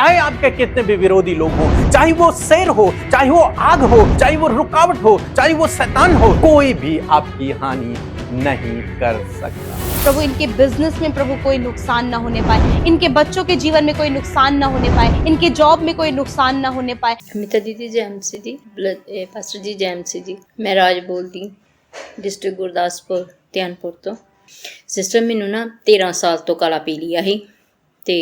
चाहे आपके कितने भी विरोधी लोग हो, चाहे वो शेर हो, चाहे वो आग हो, चाहे वो रुकावट हो, चाहे वो शैतान हो, कोई भी आपकी हानि नहीं कर सकता। प्रभु इनके बिजनेस में प्रभु कोई नुकसान ना होने पाए, इनके बच्चों के जीवन में कोई नुकसान ना होने पाए, इनके जॉब में कोई नुकसान ना होने पाए। अमिता दीदी जैमसी जी, पास्टर जी जैमसी जी, मैं राज बोलदी डिस्ट्रिक्ट गुरदासपुर ਧਿਆਨਪੁਰ ਤੋਂ। ਸਿਸਟਰ ਮੈਨੂੰ ਨਾ 13 ਸਾਲ ਤੋਂ ਕਾਲਾ ਪੀ ਲਿਆ ਸੀ ਤੇ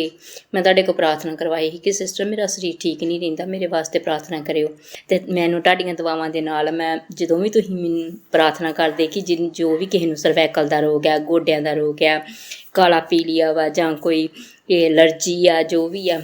ਮੈਂ ਤੁਹਾਡੇ ਕੋਲ ਪ੍ਰਾਰਥਨਾ ਕਰਵਾਈ ਸੀ ਕਿ ਸਿਸਟਰ ਮੇਰਾ ਸਰੀਰ ਠੀਕ ਨਹੀਂ ਰਹਿੰਦਾ, ਮੇਰੇ ਵਾਸਤੇ ਪ੍ਰਾਰਥਨਾ ਕਰਿਓ। ਤੇ ਮੈਨੂੰ ਤੁਹਾਡੀਆਂ ਦੁਆਵਾਂ ਦੇ ਨਾਲ ਮੈਂ ਜਦੋਂ ਵੀ ਤੁਸੀਂ ਮੈਨੂੰ ਪ੍ਰਾਰਥਨਾ ਕਰਦੇ ਕਿ ਜੋ ਵੀ ਕਿਸੇ ਨੂੰ ਸਰਵੈਕਲ ਦਾ ਰੋਗ ਹੈ, ਗੋਡਿਆਂ ਦਾ ਰੋਗ ਹੈ, ਕਾਲਾ ਪੀਲੀਆ ਵਾ ਜਾਂ ਕੋਈ ਐਲਰਜੀ ਆ, ਜੋ ਵੀ ਆ,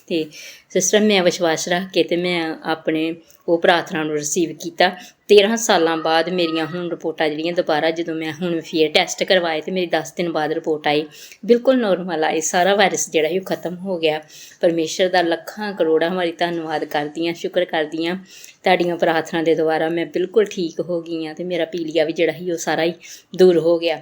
ਤੇ ਸਿਸਟਰ ਮੈਂ ਵਿਸ਼ਵਾਸ ਰੱਖ ਕੇ ਤੇ ਮੈਂ ਆਪਣੇ ਉਹ ਪ੍ਰਾਰਥਨਾ ਨੂੰ ਰਿਸੀਵ ਕੀਤਾ। 13 ਸਾਲਾਂ ਬਾਅਦ ਮੇਰੀਆਂ ਹੁਣ ਰਿਪੋਰਟਾਂ ਜਿਹੜੀਆਂ ਦੁਬਾਰਾ ਜਦੋਂ ਮੈਂ ਹੁਣ ਫਿਰ ਟੈਸਟ ਕਰਵਾਏ ਤੇ ਮੇਰੀ 10 ਦਿਨ ਬਾਅਦ ਰਿਪੋਰਟ ਆਈ, ਬਿਲਕੁਲ ਨੋਰਮਲ ਆਈ। ਸਾਰਾ ਵਾਇਰਸ ਜਿਹੜਾ ਸੀ ਉਹ ਖਤਮ ਹੋ ਗਿਆ। ਪਰਮੇਸ਼ਰ ਦਾ ਲੱਖਾਂ ਕਰੋੜਾਂ ਵਾਰੀ ਧੰਨਵਾਦ ਕਰਦੀ ਹਾਂ, ਸ਼ੁਕਰ ਕਰਦੀ ਹਾਂ। ਤੁਹਾਡੀਆਂ ਪ੍ਰਾਰਥਨਾ ਦੇ ਦੁਆਰਾ ਮੈਂ ਬਿਲकुल ठीक हो गई हाँ, तो मेरा पीलिया भी जड़ा ही वो सारा ही दूर हो गया।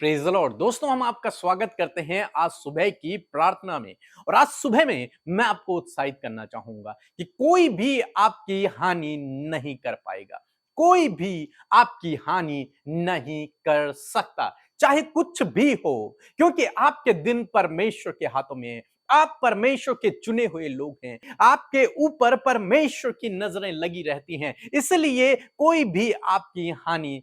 Praise the Lord. दोस्तों, हम आपका स्वागत करते हैं आज सुबह की प्रार्थना में। और आज सुबह में मैं आपको उत्साहित करना चाहूंगा कि कोई भी आपकी हानि नहीं कर पाएगा, कोई भी आपकी हानि नहीं कर सकता, चाहे कुछ भी हो, क्योंकि आपके दिन परमेश्वर के हाथों में है। आप परमेश्वर के चुने हुए लोग हैं, आपके ऊपर परमेश्वर की नजरें लगी रहती हैं, इसलिए कोई भी आपकी हानि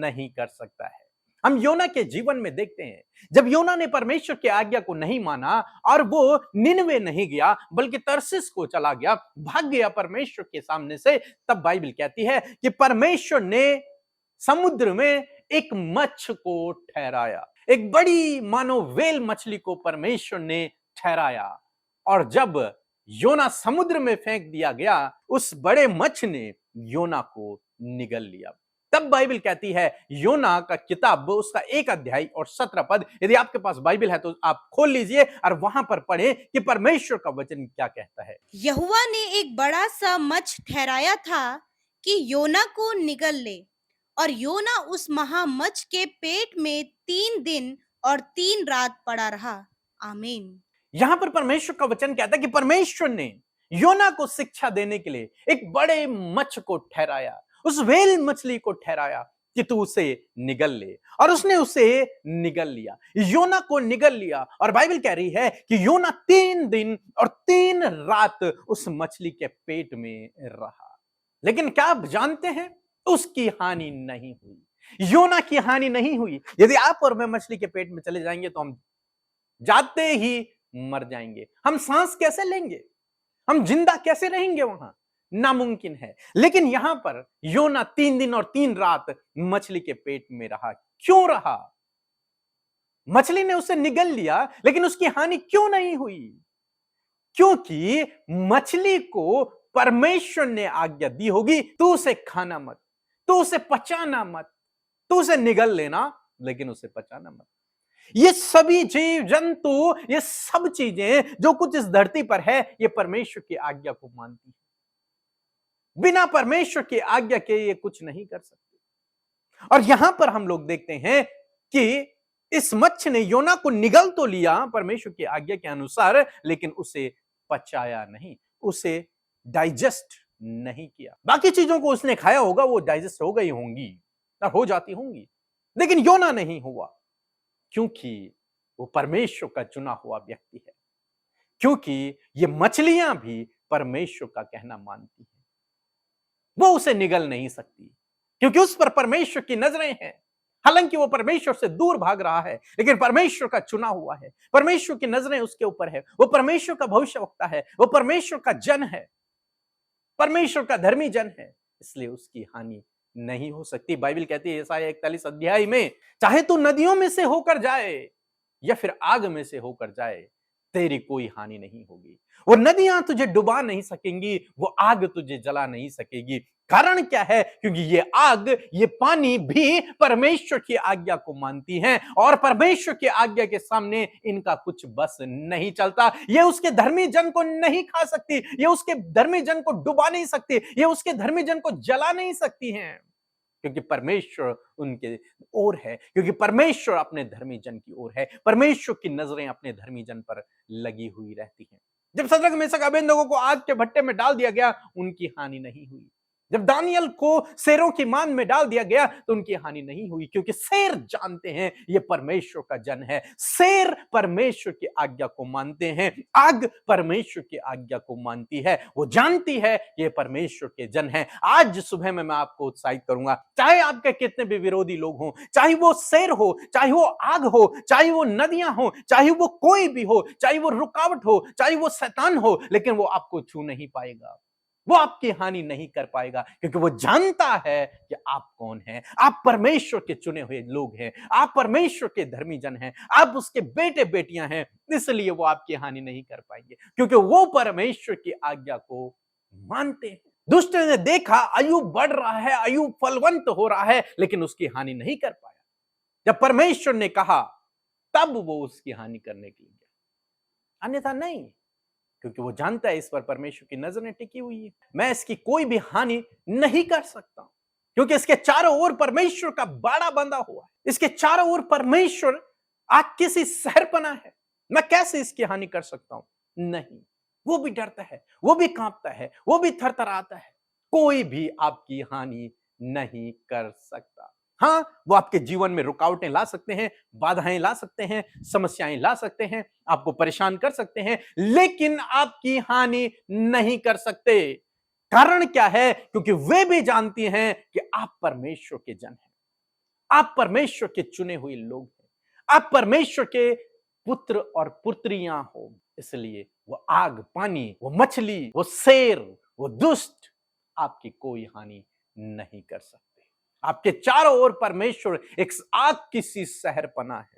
नहीं कर सकता है। हम योना के जीवन में देखते हैं, जब योना ने परमेश्वर की आज्ञा को नहीं माना और वो निनवे नहीं गया बल्कि तरसीस को चला गया, भाग गया परमेश्वर के सामने से, तब बाइबल कहती है कि परमेश्वर ने समुद्र में एक मच्छ को ठहराया, एक बड़ी मानो वेल मछली को परमेश्वर ने ठहराया। और जब योना समुद्र में फेंक दिया गया, उस बड़े मच्छ ने योना को निगल लिया। तब बाइबल कहती है, योना का किताब उसका 1 अध्याय और 17 पद, यदि आपके पास बाइबल है तो आप खोल लीजिए और वहां पर पढ़ें कि परमेश्वर का वचन क्या कहता है। यहोवा ने एक बड़ा सा मच्छ ठहराया था कि योना को निगल ले, और योना उस महामच्छ के पेट में 3 दिन और 3 रात पड़ा रहा। आमीन। यहां पर परमेश्वर का वचन कहता है कि परमेश्वर ने योना को शिक्षा देने के लिए एक बड़े मच्छ को ठहराया, उस वेल मछली को ठहराया कि तू उसे निगल ले, और उसने उसे निगल लिया, योना को निगल लिया। और बाइबल कह रही है कि योना 3 दिन और 3 रात उस मछली के पेट में रहा। लेकिन क्या आप जानते हैं, उसकी हानि नहीं हुई, योना की हानि नहीं हुई। यदि आप और मैं मछली के पेट में चले जाएंगे तो हम जाते ही मर जाएंगे, हम सांस कैसे लेंगे, हम जिंदा कैसे रहेंगे, वहां नामुमकिन है। लेकिन यहां पर योना 3 दिन और 3 रात मछली के पेट में रहा। क्यों रहा? मछली ने उसे निगल लिया, लेकिन उसकी हानि क्यों नहीं हुई? क्योंकि मछली को परमेश्वर ने आज्ञा दी होगी, तू उसे खाना मत, तू उसे पचाना मत, तू उसे निगल लेना, लेकिन उसे पचाना मत। ये सभी जीव जंतु, ये सब चीजें जो कुछ इस धरती पर है, ये परमेश्वर की आज्ञा को मानती है। बिना परमेश्वर की आज्ञा के ये कुछ नहीं कर सकते। और यहां पर हम लोग देखते हैं कि इस मच्छ ने योना को निगल तो लिया परमेश्वर की आज्ञा के अनुसार, लेकिन उसे पचाया नहीं, उसे डाइजेस्ट नहीं किया। बाकी चीजों को उसने खाया होगा, वो डाइजेस्ट हो गई होंगी और हो जाती होंगी, लेकिन योना नहीं हुआ, क्योंकि वो परमेश्वर का चुना हुआ व्यक्ति है, क्योंकि ये मछलियां भी परमेश्वर का कहना मानती हैं। वो उसे निगल नहीं सकती, क्योंकि उस पर परमेश्वर की नजरें हैं। हालांकि वो परमेश्वर से दूर भाग रहा है, लेकिन परमेश्वर का चुना हुआ है, परमेश्वर की नजरें उसके ऊपर है, वो परमेश्वर का भविष्यवक्ता है, वो परमेश्वर का जन है, परमेश्वर का धर्मी जन है, इसलिए उसकी हानि नहीं हो सकती। बाइबल कहती है यशायाह 41 अध्याय में, चाहे तू नदियों में से होकर जाए या फिर आग में से होकर जाए, तेरी कोई हानि नहीं होगी। वो नदियां तुझे डुबा नहीं सकेंगी, वो आग तुझे जला नहीं सकेगी। कारण क्या है? क्योंकि ये आग, ये पानी भी परमेश्वर की आज्ञा को मानती हैं, और परमेश्वर की आज्ञा के सामने इनका कुछ बस नहीं चलता। ये उसके धर्मी जन को नहीं खा सकती, ये उसके धर्मी जन को डुबा नहीं सकती, ये उसके धर्मी जन को जला नहीं सकती हैं, क्योंकि परमेश्वर उनके ओर है, क्योंकि परमेश्वर अपने धर्मी जन की ओर है। परमेश्वर की नजरें अपने धर्मी जन पर लगी हुई रहती हैं। जब सदरक मेशक अबेदनगो को आग के भट्टे में डाल दिया गया, उनकी हानि नहीं हुई। जब दानियल को शेरों की मान में डाल दिया गया तो उनकी हानि नहीं हुई, क्योंकि शेर जानते हैं ये परमेश्वर का जन है। शेर परमेश्वर की आज्ञा को मानते हैं, आग परमेश्वर की आज्ञा को मानती है, वो जानती है ये परमेश्वर के जन है। आज सुबह में मैं आपको उत्साहित करूंगा, चाहे आपके कितने भी विरोधी लोग हों, चाहे वो शेर हो, चाहे वो आग हो, चाहे वो नदियां हो, चाहे वो कोई भी हो, चाहे वो रुकावट हो, चाहे वो शैतान हो, लेकिन वो आपको छू नहीं पाएगा, वो आपकी हानि नहीं कर पाएगा, क्योंकि वो जानता है कि आप कौन हैं। आप परमेश्वर के चुने हुए लोग हैं, आप परमेश्वर के धर्मी जन हैं, आप उसके बेटे बेटियां हैं, इसलिए वो आपकी हानि नहीं कर पाएंगे, क्योंकि वो परमेश्वर की आज्ञा को मानते हैं। दुष्ट ने देखा अय्यूब बढ़ रहा है, अय्यूब फलवंत हो रहा है, लेकिन उसकी हानि नहीं कर पाया। जब परमेश्वर ने कहा तब वो उसकी हानि करने के लिए गया, अन्यथा नहीं, क्योंकि वो जानता है इस पर परमेश्वर की नजर टिकी हुई है। मैं इसकी कोई भी हानि नहीं कर सकता, क्योंकि इसके चारों ओर परमेश्वर का बाड़ा बंधा हुआ है, इसके चारों ओर परमेश्वर आग किसी शहरपना है। मैं कैसे इसकी हानि कर सकता हूं? नहीं, वो भी डरता है, वो भी कांपता है, वो भी थरथराता है। कोई भी आपकी हानि नहीं कर सकता। हाँ, वो आपके जीवन में रुकावटें ला सकते हैं, बाधाएं ला सकते हैं, समस्याएं ला सकते हैं, आपको परेशान कर सकते हैं, लेकिन आपकी हानि नहीं कर सकते। कारण क्या है? क्योंकि वे भी जानती हैं कि आप परमेश्वर के जन हैं, आप परमेश्वर के चुने हुए लोग हैं, आप परमेश्वर के पुत्र और पुत्रियां हो। इसलिए वो आग, पानी, वो मछली, वो शेर, वो दुष्ट आपकी कोई हानि नहीं कर सकते। आपके चारों ओर परमेश्वर एक आग की सी शहरपना है,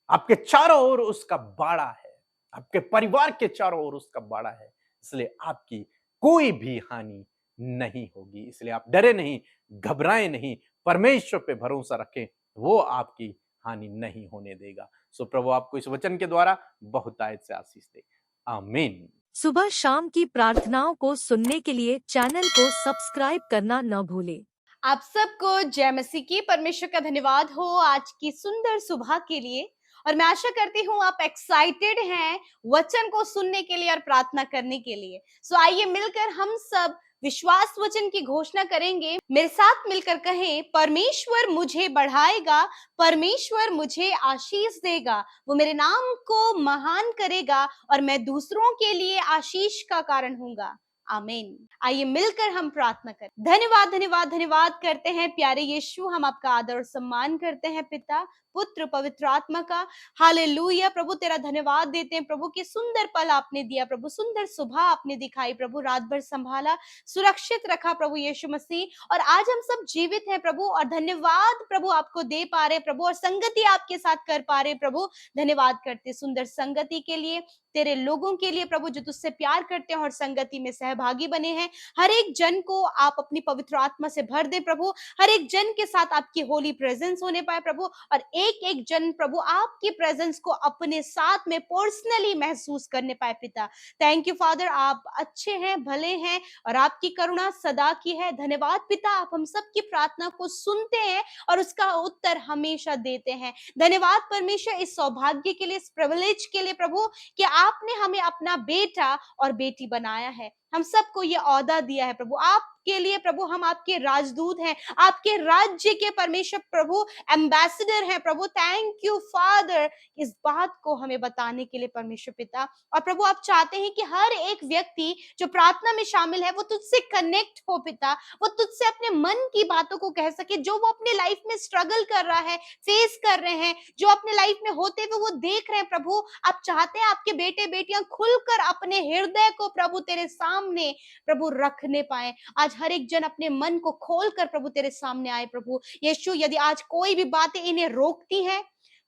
आपके चारों ओर उसका बाड़ा है, आपके परिवार के चारों ओर उसका बाड़ा है, इसलिए आपकी कोई भी हानि नहीं होगी। इसलिए आप डरे नहीं, घबराएं नहीं, परमेश्वर पे भरोसा रखें, वो आपकी हानि नहीं होने देगा। सो प्रभु आपको इस वचन के द्वारा बहुतायत से आशीष दे। आमीन। सुबह शाम की प्रार्थनाओं को सुनने के लिए चैनल को सब्सक्राइब करना न भूलें। आप सबको जय मसीह की। परमेश्वर का धन्यवाद हो आज की सुंदर सुबह के लिए, और मैं आशा करती हूँ आप एक्साइटेड हैं वचन को सुनने के लिए और प्रार्थना करने के लिए। सो आइए मिलकर हम सब विश्वास वचन की घोषणा करेंगे। मेरे साथ मिलकर कहें, परमेश्वर मुझे बढ़ाएगा, परमेश्वर मुझे आशीष देगा, वो मेरे नाम को महान करेगा और मैं दूसरों के लिए आशीष का कारण होऊंगा। आमीन। आइए मिलकर हम प्रार्थना करें। धन्यवाद धन्यवाद धन्यवाद करते हैं प्यारे यीशु, हम आपका आदर और सम्मान करते हैं पिता, पुत्र, पवित्र आत्मा का। हालेलुया प्रभु, तेरा धन्यवाद देते हैं प्रभु कि सुंदर पल आपने दिया प्रभु, सुंदर सुबह आपने दिखाई प्रभु, रात भर संभाला, सुरक्षित रखा प्रभु यीशु मसीह, और आज हम सब जीवित हैं प्रभु, और धन्यवाद प्रभु आपको दे पा रहे प्रभु, और संगति आपके साथ कर पा रहे प्रभु। धन्यवाद करते सुंदर संगति के लिए, तेरे लोगों के लिए प्रभु जो तुझसे प्यार करते हैं और संगति में सहभागी बने हैं। हर एक जन को आप अपनी पवित्र आत्मा से भर दे प्रभु, हर एक जन के साथ आपकी होली प्रेजेंस होने पाए प्रभु, और एक एक जन प्रभु आपकी प्रेजेंस को अपने साथ में पर्सनली महसूस करने पाए पिता। थैंक यू फादर, आप अच्छे हैं, भले हैं, और आपकी करुणा सदा की है। धन्यवाद पिता, आप हम सब की प्रार्थना को सुनते हैं और उसका उत्तर हमेशा देते हैं। धन्यवाद परमेश्वर इस सौभाग्य के लिए, इस प्रिविलेज के लिए प्रभु कि आपने हमें अपना बेटा और बेटी बनाया है, हम सबको ये औदा दिया है प्रभु। आपके लिए प्रभु हम आपके राजदूत हैं, आपके राज्य के परमेश्वर प्रभु एम्बेसडर हैं प्रभु। थैंक यू फादर इस बात को हमें बताने के लिए परमेश्वर पिता। और प्रभु आप चाहते हैं कि हर एक व्यक्ति जो प्रार्थना में शामिल है वो तुझसे कनेक्ट हो पिता, वो तुझसे अपने मन की बातों को कह सके, जो वो अपने लाइफ में स्ट्रगल कर रहा है, फेस कर रहे हैं, जो अपने लाइफ में होते हुए वो देख रहे हैं प्रभु। आप चाहते हैं आपके बेटे बेटियां खुलकर अपने हृदय को प्रभु तेरे सामने प्रभु रखने पाए। आज हर एक जन अपने मन को खोलकर प्रभु तेरे सामने आए प्रभु यीशु। यदि आज कोई भी बातें इन्हें रोकती हैं,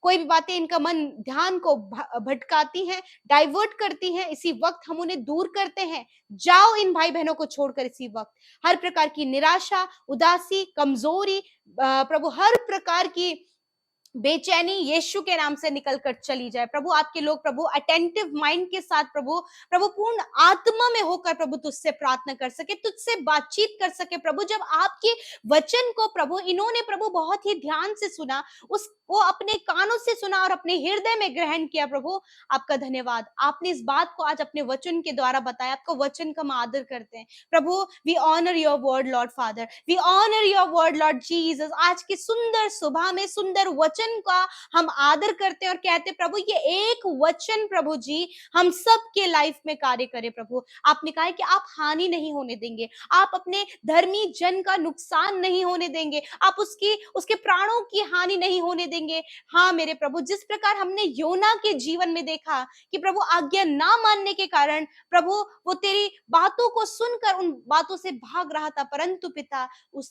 कोई भी बातें इनका मन ध्यान को भटकाती हैं, डाइवर्ट करती हैं, इसी वक्त हम उन्हें दूर करते हैं। जाओ इन भाई बहनों को छोड़कर इसी वक्त। हर प्रकार की निराशा, उदासी, कमजोरी प्रभु, हर प्रकार की बेचैनी यीशु के नाम से निकल कर चली जाए। प्रभु आपके लोग प्रभु अटेंटिव माइंड के साथ प्रभु प्रभु पूर्ण आत्मा में होकर प्रभु तुझसे प्रार्थना कर सके, तुझसे बातचीत कर सके। प्रभु जब आपके वचन को प्रभु इन्होंने प्रभु बहुत ही ध्यान से सुना, उसको अपने कानों से सुना और अपने हृदय में ग्रहण किया। प्रभु आपका धन्यवाद, आपने इस बात को आज अपने वचन के द्वारा बताया। आपका वचन का हम आदर करते हैं प्रभु। We honour your word Lord Father, we honour your word Lord Jesus. आज की सुंदर सुबह में सुंदर वचन का हम आदर करते हैं और कहते हैं प्रभु ये एक वचन प्रभु जी हम सबके लाइफ में कार्य करे। प्रभु आपने कहा है कि आप हानि नहीं होने देंगे, आप अपने धर्मी जन का नुकसान नहीं होने देंगे, आप उसके प्राणों की हानि नहीं होने देंगे। हाँ मेरे प्रभु, जिस प्रकार हमने योना के जीवन में देखा कि प्रभु आज्ञा ना मानने के कारण प्रभु वो तेरी बातों को सुनकर उन बातों से भाग रहा था, परंतु पिता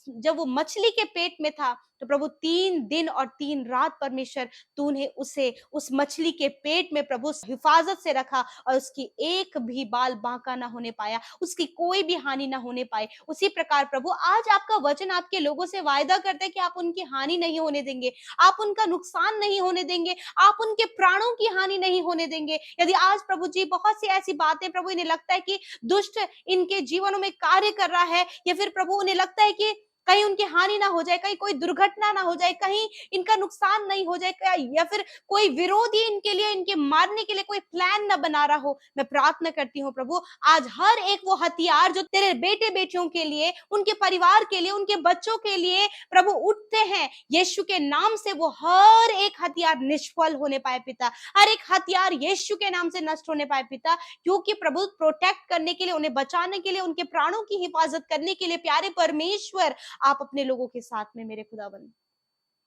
जब वो मछली के पेट में था तो प्रभु 3 दिन और 3 रात परमेश्वर तूने उसे उस मछली के पेट में प्रभु हिफाजत से रखा और उसकी एक भी बाल बांका ना होने पाया, उसकी कोई भी हानि ना होने पाए। उसी प्रकार प्रभु आज आपका वचन आपके लोगों से वायदा करते हैं कि आप उनकी हानि नहीं होने देंगे, आप उनका नुकसान नहीं होने देंगे, आप उनके प्राणों की हानि नहीं होने देंगे। यदि आज प्रभु जी बहुत सी ऐसी बातें प्रभु इन्हें लगता है कि दुष्ट इनके जीवनों में कार्य कर रहा है, या फिर प्रभु उन्हें लगता है कि कहीं उनकी हानि ना हो जाए, कहीं कोई दुर्घटना ना हो जाए, कहीं इनका नुकसान नहीं हो जाए, या फिर कोई विरोधी इनके लिए इनके मारने के लिए कोई प्लान ना बना रहा हो। मैं प्रार्थना करती हूँ प्रभु आज हर एक वो हथियार जो तेरे बेटे बेटियों के लिए, उनके परिवार के लिए, उनके बच्चों के लिए प्रभु उठते हैं, यीशु के नाम से वो हर एक हथियार निष्फल होने पाए पिता, हर एक हथियार यीशु के नाम से नष्ट होने पाए पिता। क्योंकि प्रभु प्रोटेक्ट करने के लिए, उन्हें बचाने के लिए, उनके प्राणों की हिफाजत करने के लिए प्यारे परमेश्वर आप अपने लोगों के साथ में मेरे खुदावन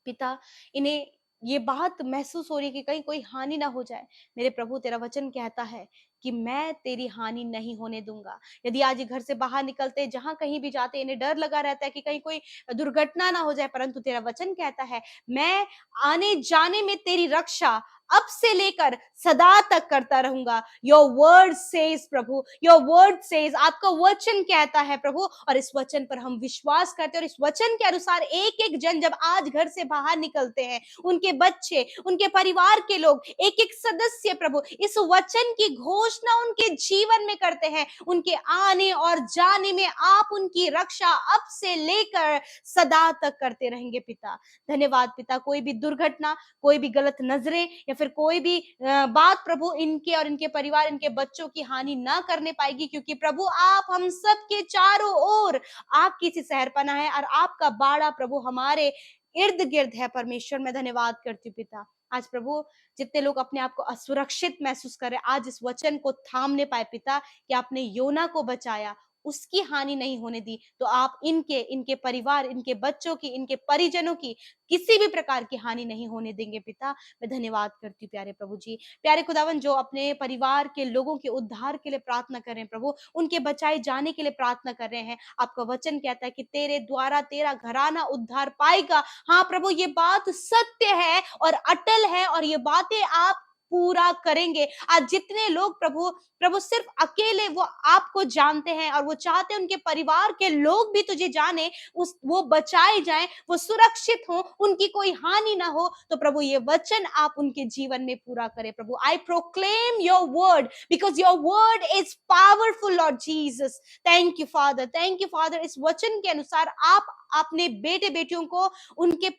पिता, इन्हें ये बात महसूस हो रही कि कहीं कोई हानि ना हो जाए। मेरे प्रभु तेरा वचन कहता है कि मैं तेरी हानि नहीं होने दूंगा। यदि आज ये घर से बाहर निकलते, जहां कहीं भी जाते, इन्हें डर लगा रहता है कि कहीं कोई दुर्घटना ना हो जाए, परंतु तेरा वचन कहता है मैं आने जाने में तेरी रक्षा अब से लेकर सदा तक करता रहूंगा। Your word says Prabhu, your word says, आपका वचन कहता है प्रभु, और इस वचन पर हम विश्वास करते हैं। और इस वचन के अनुसार एक एक जन जब आज घर से बाहर निकलते हैं, उनके बच्चे, उनके परिवार के लोग, एक एक सदस्य प्रभु इस वचन की घोषणा उनके जीवन में करते हैं। उनके आने और जाने में आप उनकी रक्षा अब से लेकर सदा तक करते रहेंगे पिता। धन्यवाद पिता। कोई भी दुर्घटना, कोई भी गलत नजरें या फिर कोई भी बात प्रभु इनके और इनके परिवार, इनके बच्चों की हानि ना करने पाएगी, क्योंकि प्रभु आप हम सब के चारों ओर आपकी सी सहरपना है और आपका बाड़ा प्रभु हमारे इर्द गिर्द है। परमेश्वर मैं धन्यवाद करती हूँ पिता। आज प्रभु जितने लोग अपने आप को असुरक्षित महसूस कर रहे, आज इस वचन को थामने पाए पिता कि आपने योना को बचाया, उसकी हानि नहीं होने दी, तो आप इनके परिवार, इनके बच्चों की, इनके परिजनों की किसी भी प्रकार की हानि नहीं होने देंगे पिता। मैं धन्यवाद करती हूँ प्यारे प्रभु जी। प्यारे खुदावन जो अपने परिवार के लोगों के उद्धार के लिए प्रार्थना कर रहे हैं प्रभु, उनके बचाए जाने के लिए प्रार्थना कर रहे हैं, आपका वचन कहता है कि तेरे द्वारा तेरा घराना उद्धार पाएगा। हाँ प्रभु ये बात सत्य है और अटल है, और ये बातें आप पूरा करेंगे। आज जितने लोग प्रभु सिर्फ अकेले वो आपको जानते हैं और वो चाहते हैं उनके परिवार के लोग भी तुझे जाने, वो बचाए जाएं, वो सुरक्षित हो, उनकी कोई हानि ना हो, तो प्रभु ये वचन आप उनके जीवन में पूरा करें प्रभु। I proclaim your word because your word is powerful Lord Jesus. Thank you Father, thank you Father. इस वचन के अनुसार आप अपने बेटे बेटियों को, उनके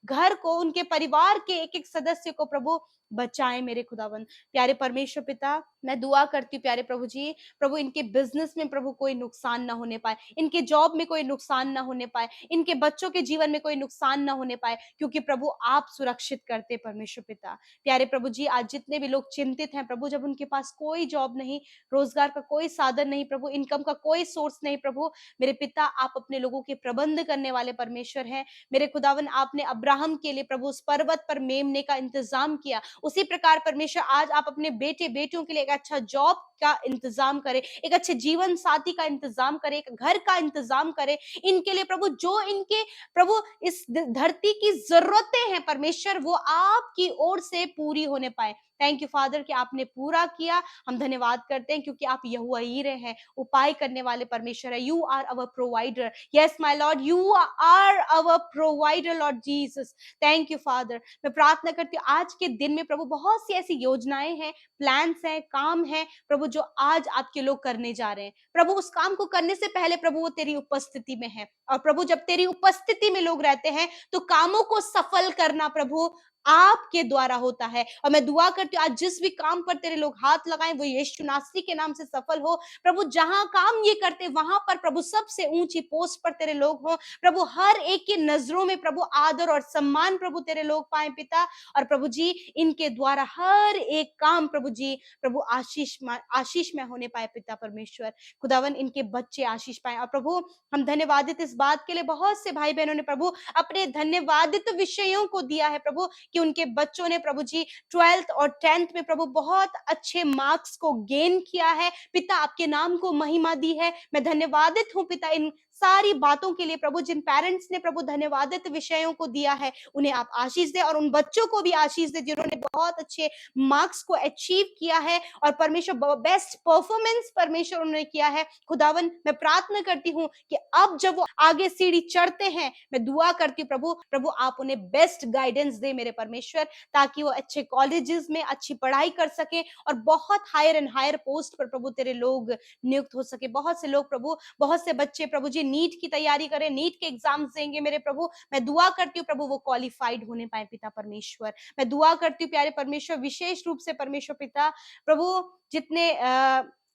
घर को, उनके परिवार के एक एक सदस्य को प्रभु बचाएं मेरे खुदावन। प्यारे परमेश्वर पिता मैं दुआ करती हूँ प्यारे प्रभु जी, प्रभु इनके बिजनेस में प्रभु कोई नुकसान ना होने पाए, इनके जॉब में कोई नुकसान ना होने पाए, इनके बच्चों के जीवन में कोई नुकसान ना होने पाए, क्योंकि प्रभु आप सुरक्षित करते परमेश्वर पिता। प्यारे प्रभु जी आज जितने भी लोग चिंतित हैं प्रभु, जब उनके पास कोई जॉब नहीं, रोजगार का कोई साधन नहीं प्रभु, इनकम का कोई सोर्स नहीं प्रभु, मेरे पिता आप अपने लोगों के प्रबंध करने वाले परमेश्वर हैं मेरे खुदावन। आपने अब्राहम के लिए प्रभु उस पर्वत पर मेमने का इंतजाम किया, उसी प्रकार परमेश्वर आज आप अपने बेटे बेटियों के लिए एक अच्छा जॉब का इंतजाम करें, एक अच्छे जीवन साथी का इंतजाम करें, एक घर का इंतजाम करें इनके लिए प्रभु। जो इनके प्रभु इस धरती की जरूरतें हैं परमेश्वर, वो आपकी ओर से पूरी होने पाए। थैंक यू फादर कि आपने पूरा किया। हम धन्यवाद करते हैं क्योंकि आप यहोवा यीरे हैं, उपाय करने वाले परमेश्वर है। You are our provider. Yes my lord, you are our provider lord Jesus. Thank you father. मैं प्रार्थना करती हूँ आज के दिन में प्रभु बहुत सी ऐसी योजनाएं हैं, प्लान्स हैं, काम है प्रभु जो आज आपके लोग करने जा रहे हैं। प्रभु उस काम को करने से पहले प्रभु वो तेरी उपस्थिति में है, और प्रभु जब तेरी उपस्थिति में लोग रहते हैं तो कामों को सफल करना प्रभु आपके द्वारा होता है। और मैं दुआ करती हूँ आज जिस भी काम पर तेरे लोग हाथ लगाएं वो यीशु नासरी के नाम से सफल हो। प्रभु जहां काम ये करते वहां पर प्रभु सबसे ऊंची पोस्ट पर तेरे लोग हो। प्रभु हर एक की नजरों में प्रभु आदर और सम्मान प्रभु तेरे लोग पाए पिता। और प्रभु जी इनके द्वारा हर एक काम प्रभु जी प्रभु आशीष में होने पाए पिता परमेश्वर। खुदावन इनके बच्चे आशीष पाए। और प्रभु हम धन्यवादित इस बात के लिए, बहुत से भाई बहनों ने प्रभु अपने धन्यवादित विषयों को दिया है प्रभु कि उनके बच्चों ने प्रभु जी 12th और 10th में प्रभु बहुत अच्छे मार्क्स को गेन किया है। पिता आपके नाम को महिमा दी है। मैं धन्यवादित हूँ पिता इन सारी बातों के लिए प्रभु। जिन पेरेंट्स ने प्रभु धन्यवादित विषयों को दिया है उन्हें आप आशीष दे, और उन बच्चों को भी आशीष दे जिन्होंने बहुत अच्छे मार्क्स को अचीव किया है और परमेश्वर बेस्ट परफॉर्मेंस परमेश्वर उन्होंने किया है। खुदावन मैं प्रार्थना करती हूँ कि अब जब वो आगे सीढ़ी चढ़ते हैं, मैं दुआ करती हूँ प्रभु आप उन्हें बेस्ट गाइडेंस दे मेरे परमेश्वर, ताकि वो अच्छे कॉलेजेस में अच्छी पढ़ाई कर सके और बहुत हायर एंड हायर पोस्ट पर प्रभु तेरे लोग नियुक्त हो सके। बहुत से लोग प्रभु, बहुत से बच्चे प्रभु जी नीट की तैयारी करें, नीट के एग्जाम्स देंगे मेरे प्रभु। मैं दुआ करती हूँ प्रभु वो क्वालिफाइड होने पाए पिता परमेश्वर। मैं दुआ करती हूँ प्यारे परमेश्वर विशेष रूप से परमेश्वर पिता प्रभु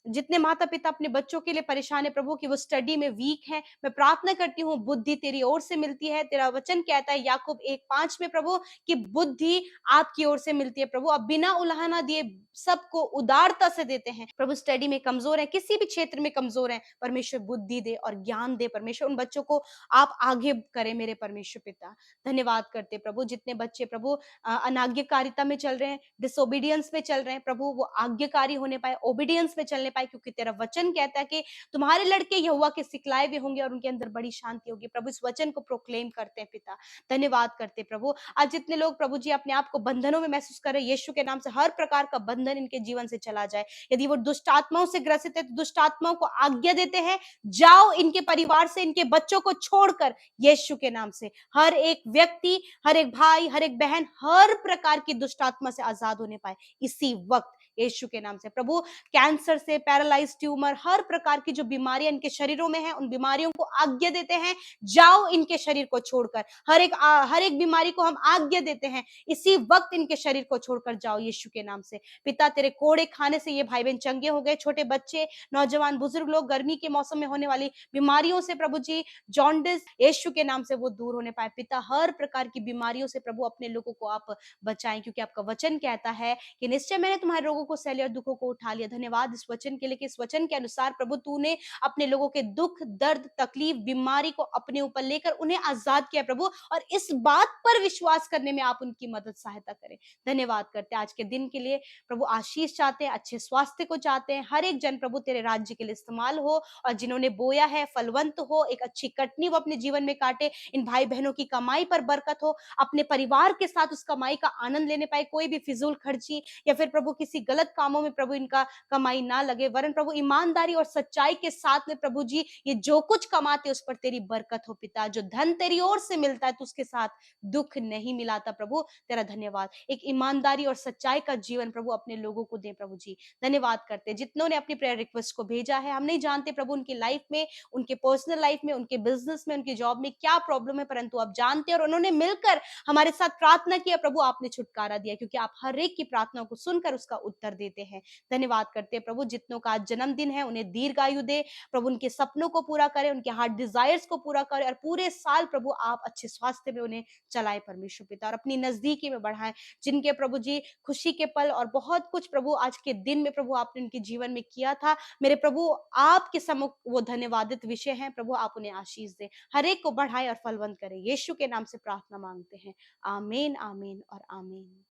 जितने माता पिता अपने बच्चों के लिए परेशान है प्रभु कि वो स्टडी में वीक हैं, मैं प्रार्थना करती हूँ बुद्धि तेरी ओर से मिलती है। तेरा वचन कहता है याकूब 1:5 में प्रभु कि बुद्धि आपकी ओर से मिलती है प्रभु। अब बिना उलाहना दिए सबको उदारता से देते हैं प्रभु। स्टडी में कमजोर है, किसी भी क्षेत्र में कमजोर है, परमेश्वर बुद्धि दे और ज्ञान दे परमेश्वर। उन बच्चों को आप आगे करें मेरे परमेश्वर पिता। धन्यवाद करते प्रभु जितने बच्चे प्रभु अनाज्ञाकारिता में चल रहे हैं, डिसोबीडियंस में चल रहे हैं प्रभु, वो आज्ञाकारी होने पाए, ओबीडियंस में चलने पाए, क्योंकि तेरा वचन कहता है कि तुम्हारे लड़के यहोवा के सिखलाए हुए होंगे और उनके अंदर बड़ी शांति होगी। प्रभु इस वचन को प्रोक्लेम करते हैं पिता। धन्यवाद करते प्रभु। आज जितने लोग प्रभु जी अपने आप को बंधनों में महसूस कर रहे हैं, यीशु के नाम से हर प्रकार का बंधन इनके जीवन से चला जाए। यदि वो दुष्ट आत्माओं से ग्रसित है तो दुष्ट आत्माओं को आज्ञा देते हैं, जाओ इनके परिवार से, इनके बच्चों को छोड़कर यीशु के नाम से। हर एक व्यक्ति, हर एक भाई, हर एक बहन हर प्रकार की दुष्ट आत्मा से आजाद होने पाए इसी वक्त यीशु के नाम से। प्रभु कैंसर से, पैरालाइज ट्यूमर, हर प्रकार की जो बीमारियां इनके शरीरों में है, उन बीमारियों को आज्ञा देते हैं, जाओ इनके शरीर को छोड़कर। हर एक बीमारी को हम आज्ञा देते हैं, इसी वक्त इनके शरीर को छोड़कर जाओ यीशु के नाम से। पिता तेरे कोड़े खाने से ये भाई बहन चंगे हो गए। छोटे बच्चे, नौजवान, बुजुर्ग लोग गर्मी के मौसम में होने वाली बीमारियों से प्रभु जी, जॉन्डिस, यीशु के नाम से वो दूर होने पाए। पिता हर प्रकार की बीमारियों से प्रभु अपने लोगों को आप बचाएं, क्योंकि आपका वचन कहता है कि निश्चय मैंने तुम्हारे रोगों को सह लिया और दुखों को उठा लिया। धन्यवाद इस वचन के लिए कि इस वचन के अनुसार प्रभु तूने अपने लोगों के दुख, दर्द, तकलीफ, बीमारी को अपने ऊपर लेकर उन्हें आजाद किया प्रभु, और इस बात पर विश्वास करने में आप उनकी मदद सहायता करें। धन्यवाद करते हैं आज के दिन के लिए प्रभु। आशीष चाहते हैं, अच्छे स्वास्थ्य को चाहते हैं। हर एक जन प्रभु तेरे राज्य के लिए इस्तेमाल हो, और जिन्होंने बोया है फलवंत हो, एक अच्छी कटनी वो अपने जीवन में काटे। इन भाई बहनों की कमाई पर बरकत हो, अपने परिवार के साथ उस कमाई का आनंद लेने पाए। कोई भी फिजूल खर्ची या फिर प्रभु किसी गलत कामों में प्रभु इनका कमाई ना लगे, वरन प्रभु ईमानदारी और सच्चाई के साथ में प्रभु जी ये जो कुछ कमाते उस पर तेरी बरकत हो पिता। जो धन तेरी ओर से मिलता है तो उसके साथ दुख नहीं मिलाता प्रभु। तेरा धन्यवाद। एक ईमानदारी और सच्चाई का जीवन प्रभु अपने लोगों को दे प्रभु जी। धन्यवाद करते जितनों ने अपनी प्रेयर रिक्वेस्ट को भेजा है। हम नहीं जानते प्रभु उनकी लाइफ में, उनके पर्सनल लाइफ में, उनके बिजनेस में, उनकी जॉब में क्या प्रॉब्लम है, परंतु आप जानते हैं और उन्होंने मिलकर हमारे साथ प्रार्थना किया प्रभु, आपने छुटकारा दिया, क्योंकि आप हर एक की प्रार्थना को सुनकर उसका उत्तर देते हैं। धन्यवाद करते हैं प्रभु जितनों का आज जन्मदिन है उन्हें दीर्घायु दे प्रभु, उनके सपनों को पूरा करे, उनके हार्ट डिजायर्स को पूरा करे, और पूरे साल प्रभु आप अच्छे स्वास्थ्य में उन्हें चलाए परमेश्वर पिता, और अपनी नजदीकी में बढ़ाएं। जिनके प्रभु जी खुशी के पल और बहुत कुछ प्रभु आज के दिन में प्रभु आपने उनके जीवन में किया था, मेरे प्रभु आपके सम्मुख वो धन्यवादित विषय हैं प्रभु। आप उन्हें आशीष दें, हर एक को बढ़ाए और फलवंत करें। यीशु के नाम से प्रार्थना मांगते हैं, आमीन, आमीन और आमीन।